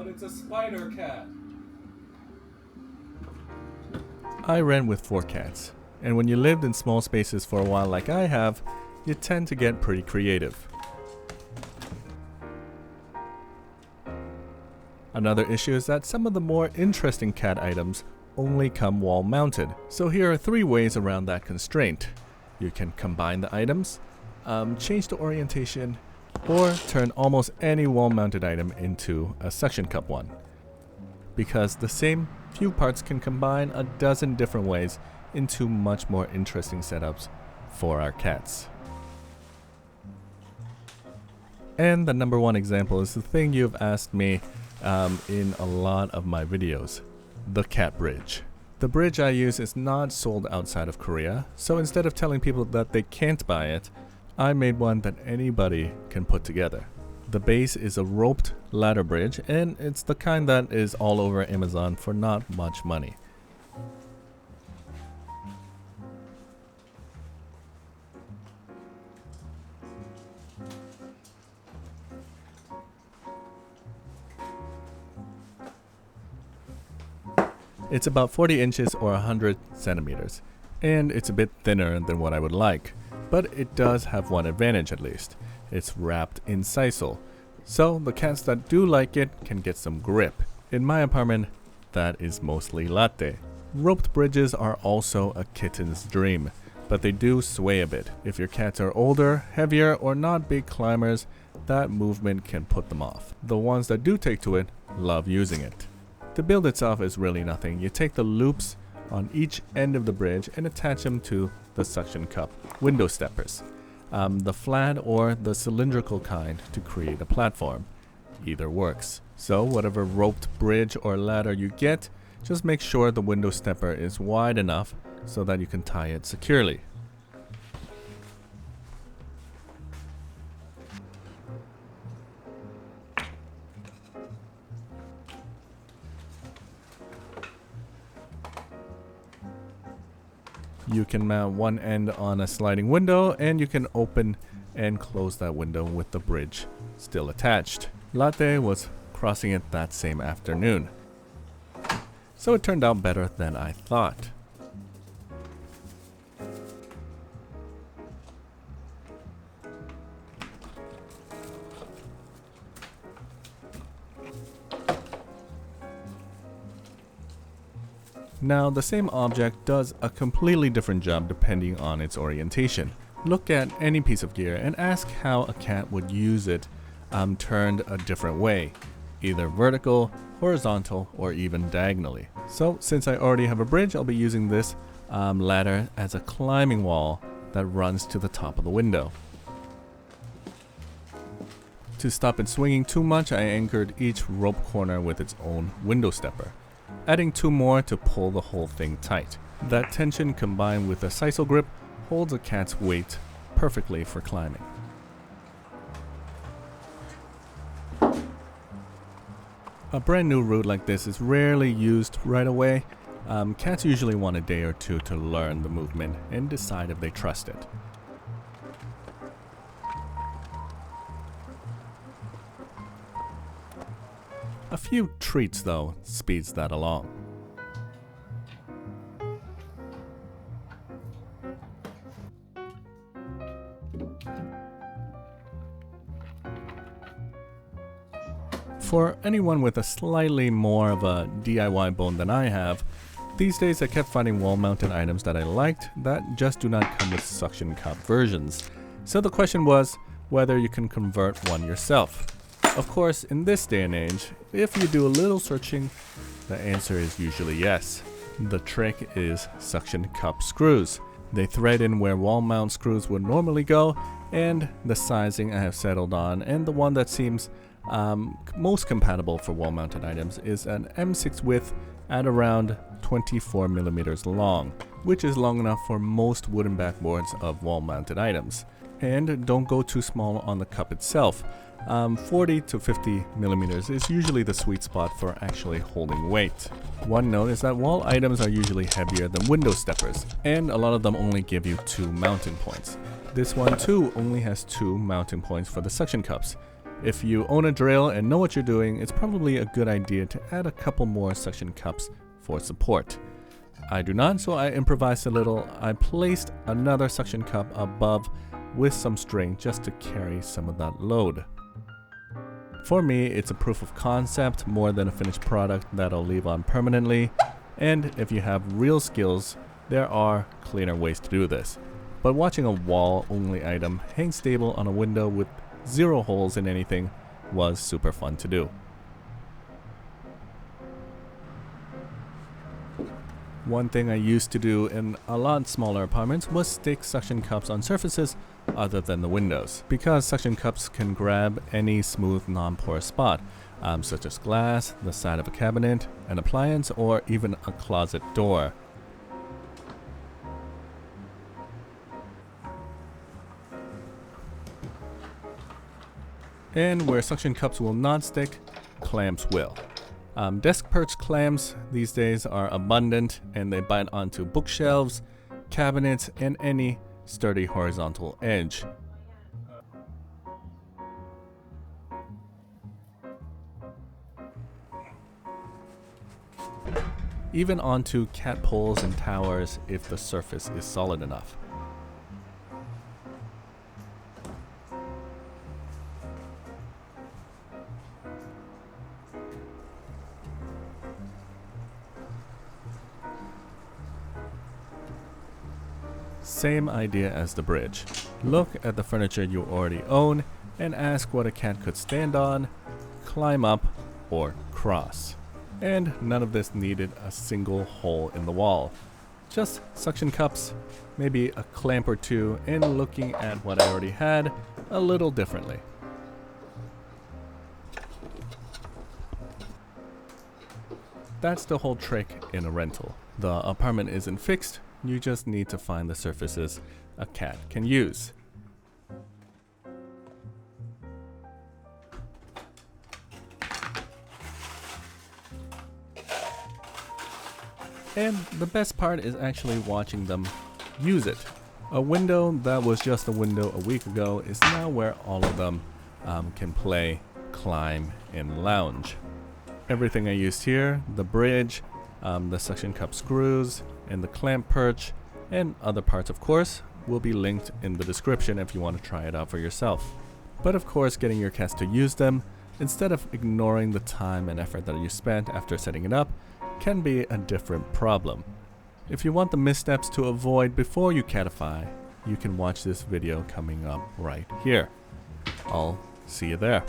out, it's a spider cat. I ran with 4 cats, and when you lived in small spaces for a while like I have, you tend to get pretty creative. Another issue is that some of the more interesting cat items only come wall mounted, so here are 3 ways around that constraint. You can combine the items, change the orientation, or turn almost any wall mounted item into a suction cup one. Because the same few parts can combine a dozen different ways into much more interesting setups for our cats. And the number 1 example is the thing you've asked me in a lot of my videos, the cat bridge. The bridge I use is not sold outside of Korea, so instead of telling people that they can't buy it, I made one that anybody can put together. The base is a roped ladder bridge, and it's the kind that is all over Amazon for not much money. It's about 40 inches or 100 centimeters, and it's a bit thinner than what I would like, but it does have one advantage at least. It's wrapped in sisal, so the cats that do like it can get some grip. In my apartment, that is mostly latte. Roped bridges are also a kitten's dream, but they do sway a bit. If your cats are older, heavier, or not big climbers, that movement can put them off. The ones that do take to it love using it. The build itself is really nothing. You take the loops on each end of the bridge and attach them to the suction cup window steppers. The flat or the cylindrical kind to create a platform. Either works. So whatever roped bridge or ladder you get, just make sure the window stepper is wide enough so that you can tie it securely. You can mount one end on a sliding window, and you can open and close that window with the bridge still attached. Latte was crossing it that same afternoon, so it turned out better than I thought. Now, the same object does a completely different job depending on its orientation. Look at any piece of gear and ask how a cat would use it turned a different way, either vertical, horizontal, or even diagonally. So, since I already have a bridge, I'll be using this ladder as a climbing wall that runs to the top of the window. To stop it swinging too much, I anchored each rope corner with its own window stepper, adding 2 more to pull the whole thing tight. That tension combined with a sisal grip holds a cat's weight perfectly for climbing. A brand new route like this is rarely used right away. Cats usually want a day or 2 to learn the movement and decide if they trust it. A few treats, though, speeds that along. For anyone with a slightly more of a DIY bone than I have, these days I kept finding wall-mounted items that I liked that just do not come with suction cup versions. So the question was whether you can convert one yourself. Of course, in this day and age, if you do a little searching, the answer is usually yes. The trick is suction cup screws. They thread in where wall mount screws would normally go, and the sizing I have settled on, and the one that seems most compatible for wall mounted items, is an M6 width at around 24 millimeters long, which is long enough for most wooden backboards of wall mounted items. And don't go too small on the cup itself. 40 to 50 millimeters is usually the sweet spot for actually holding weight. One note is that wall items are usually heavier than window steppers, and a lot of them only give you 2 mounting points. This one too only has 2 mounting points for the suction cups, If you own a drill and know what you're doing, it's probably a good idea to add a couple more suction cups for support. I do not, so I improvised a little. I placed another suction cup above with some string just to carry some of that load. For me, it's a proof of concept more than a finished product that I'll leave on permanently, and if you have real skills, there are cleaner ways to do this. But watching a wall-only item hang stable on a window with 0 holes in anything was super fun to do. One thing I used to do in a lot smaller apartments was stick suction cups on surfaces other than the windows, because suction cups can grab any smooth non-porous spot, such as glass, the side of a cabinet, an appliance, or even a closet door. And where suction cups will not stick, clamps will. Desk perch clamps these days are abundant, and they bite onto bookshelves, cabinets, and any sturdy horizontal edge. Even onto cat poles and towers if the surface is solid enough. Same idea as the bridge. Look at the furniture you already own and ask what a cat could stand on, climb up, or cross. And none of this needed a single hole in the wall. Just suction cups, maybe a clamp or two, and looking at what I already had a little differently. That's the whole trick in a rental. The apartment isn't fixed. You just need to find the surfaces a cat can use. And the best part is actually watching them use it. A window that was just a window a week ago is now where all of them can play, climb, and lounge. Everything I used here, the bridge, the suction cup screws, and the clamp perch, and other parts of course, will be linked in the description if you want to try it out for yourself. But of course, getting your cats to use them, instead of ignoring the time and effort that you spent after setting it up, can be a different problem. If you want the missteps to avoid before you Catify, you can watch this video coming up right here. I'll see you there.